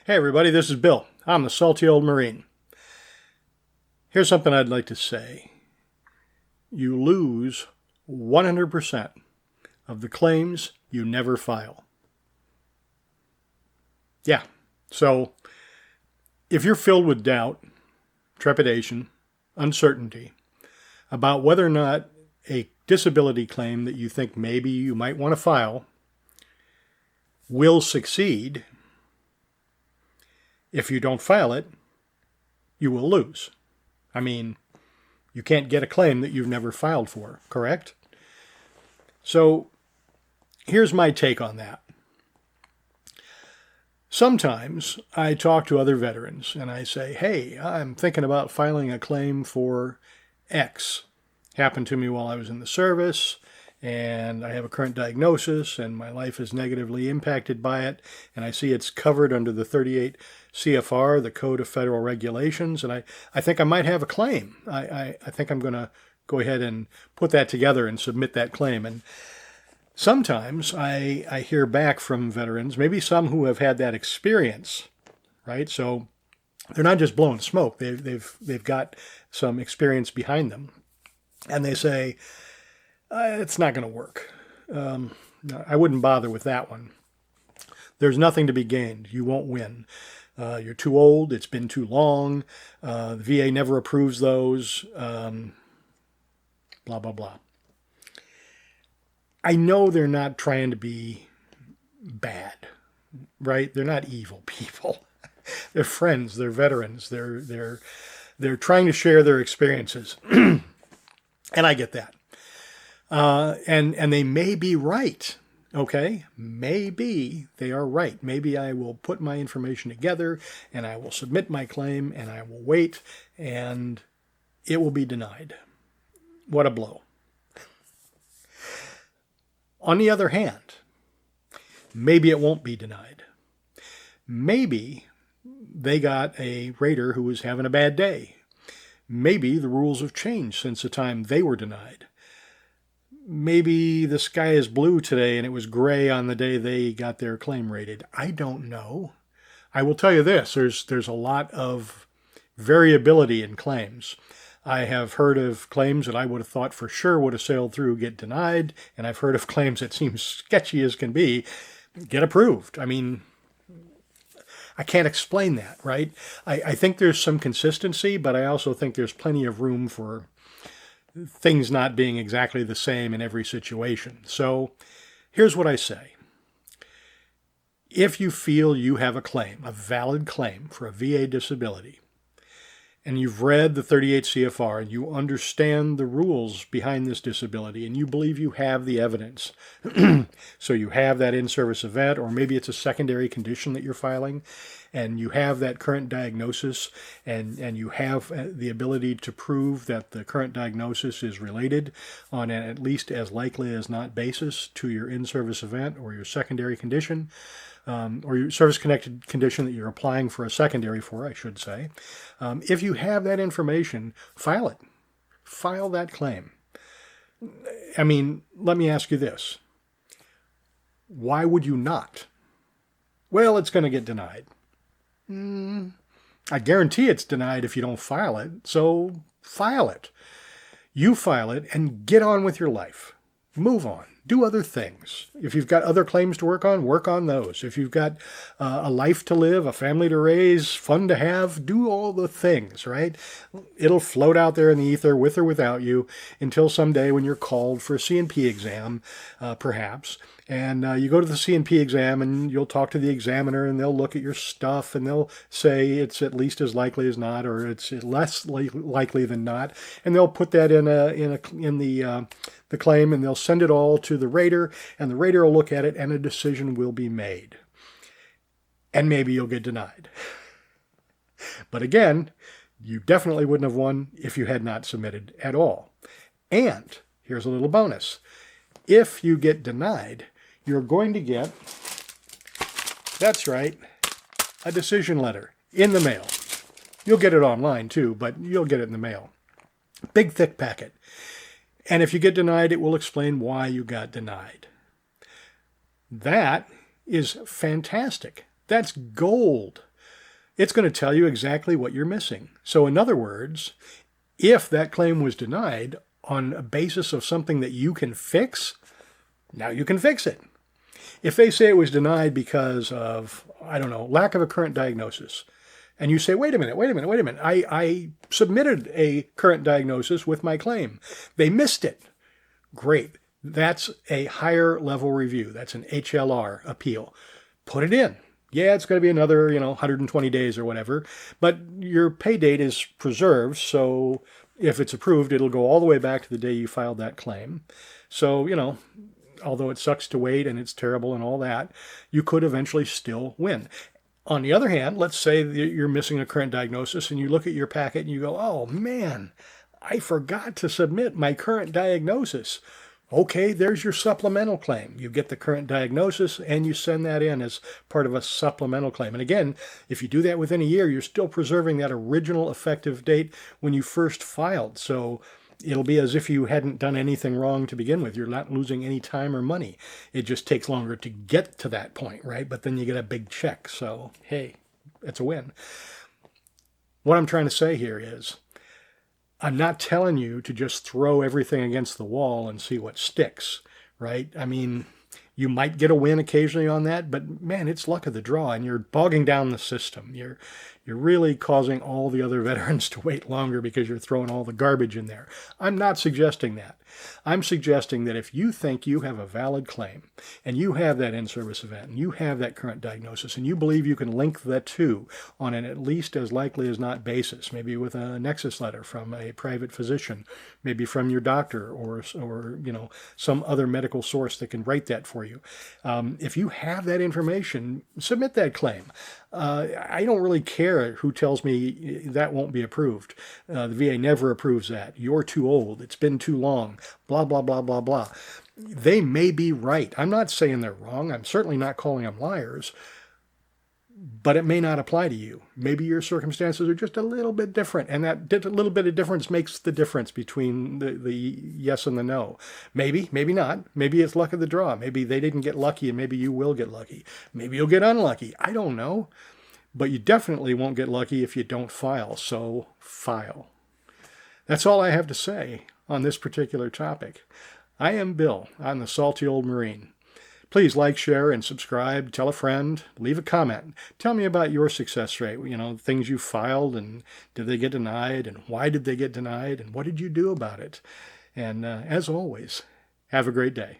Hey everybody, this is Bill. I'm the salty old Marine. Here's something I'd like to say. You lose 100% of the claims you never file. Yeah, so if you're filled with doubt, trepidation, uncertainty about whether or not a disability claim that you think maybe you might want to file will succeed, if you don't file it, you will lose. I mean, you can't get a claim that you've never filed for, correct? So here's my take on that. Sometimes I talk to other veterans and I say, hey, I'm thinking about filing a claim for X. Happened to me while I was in the service, and I have a current diagnosis, and my life is negatively impacted by it, and I see it's covered under the 38 CFR, the Code of Federal Regulations, and I think I might have a claim. I think I'm going to go ahead and put that together and submit that claim. And sometimes I hear back from veterans, maybe some who have had that experience, right? So they're not just blowing smoke. They've got some experience behind them. And they say, it's not going to work. I wouldn't bother with that one. There's nothing to be gained. You won't win. You're too old. It's been too long. The VA never approves those. Blah, blah, blah. I know they're not trying to be bad, right? They're not evil people. They're friends. They're veterans. They're trying to share their experiences. And I get that. And they may be right, okay? Maybe they are right. Maybe I will put my information together and I will submit my claim and I will wait and it will be denied. What a blow. On the other hand, maybe it won't be denied. Maybe they got a rater who was having a bad day. Maybe the rules have changed since the time they were denied. Maybe the sky is blue today and it was gray on the day they got their claim rated. I don't know. I will tell you this, there's a lot of variability in claims. I have heard of claims that I would have thought for sure would have sailed through get denied, and I've heard of claims that seem sketchy as can be get approved. I mean, I can't explain that, right? I think there's some consistency, but I also think there's plenty of room for things not being exactly the same in every situation. So here's what I say. If you feel you have a claim, a valid claim for a VA disability, and you've read the 38 CFR and you understand the rules behind this disability and you believe you have the evidence, so you have that in-service event, or maybe it's a secondary condition that you're filing, and you have that current diagnosis and you have the ability to prove that the current diagnosis is related on an at least as likely as not basis to your in-service event or your secondary condition, or your service-connected condition that you're applying for a secondary for, I should say. If you have that information, file it. File that claim. I mean, let me ask you this. Why would you not? Well, it's going to get denied. I guarantee it's denied if you don't file it, so file it. You file it and get on with your life. Move on. Do other things. If you've got other claims to work on those. If you've got a life to live, a family to raise, fun to have, do all the things, right? It'll float out there in the ether with or without you until someday when you're called for a C&P exam, perhaps. And you go to the C&P exam and you'll talk to the examiner and they'll look at your stuff and they'll say it's at least as likely as not, or it's less likely than not. And they'll put that in the claim and they'll send it all to the rater, and the rater will look at it and a decision will be made. And maybe you'll get denied. But again, you definitely wouldn't have won if you had not submitted at all. And here's a little bonus. If you get denied, you're going to get, that's right, a decision letter in the mail. You'll get it online too, but you'll get it in the mail. Big, thick packet. And if you get denied, it will explain why you got denied. That is fantastic. That's gold. It's going to tell you exactly what you're missing. So in other words, if that claim was denied on a basis of something that you can fix, now you can fix it. If they say it was denied because of, I don't know, lack of a current diagnosis, and you say, wait a minute, I submitted a current diagnosis with my claim. They missed it. Great. That's a higher level review. That's an HLR appeal. Put it in. Yeah, it's going to be another, 120 days or whatever, but your pay date is preserved, so if it's approved, it'll go all the way back to the day you filed that claim. So, although it sucks to wait and it's terrible and all that, you could eventually still win. On the other hand, let's say you're missing a current diagnosis and you look at your packet and you go, oh man, I forgot to submit my current diagnosis. Okay, there's your supplemental claim. You get the current diagnosis and you send that in as part of a supplemental claim. And again, if you do that within a year, you're still preserving that original effective date when you first filed. So it'll be as if you hadn't done anything wrong to begin with. You're not losing any time or money. It just takes longer to get to that point, right? But then you get a big check. So, hey, it's a win. What I'm trying to say here is, I'm not telling you to just throw everything against the wall and see what sticks, right? I mean, you might get a win occasionally on that, but man, it's luck of the draw, and you're bogging down the system. You're really causing all the other veterans to wait longer because you're throwing all the garbage in there. I'm not suggesting that. I'm suggesting that if you think you have a valid claim and you have that in-service event and you have that current diagnosis and you believe you can link the two on an at least as likely as not basis, maybe with a nexus letter from a private physician, maybe from your doctor or some other medical source that can write that for you. If you have that information, submit that claim. I don't really care who tells me that won't be approved. The VA never approves that. You're too old. It's been too long. Blah, blah, blah, blah, blah. They may be right. I'm not saying they're wrong. I'm certainly not calling them liars. But it may not apply to you. Maybe your circumstances are just a little bit different, and that little bit of difference makes the difference between the yes and the no. Maybe, maybe not. Maybe it's luck of the draw. Maybe they didn't get lucky, and maybe you will get lucky. Maybe you'll get unlucky. I don't know. But you definitely won't get lucky if you don't file, so file. That's all I have to say on this particular topic. I am Bill. I'm the Salty Old Marine. Please like, share, and subscribe. Tell a friend. Leave a comment. Tell me about your success rate. Things you filed, and did they get denied, and why did they get denied, and what did you do about it? And as always, have a great day.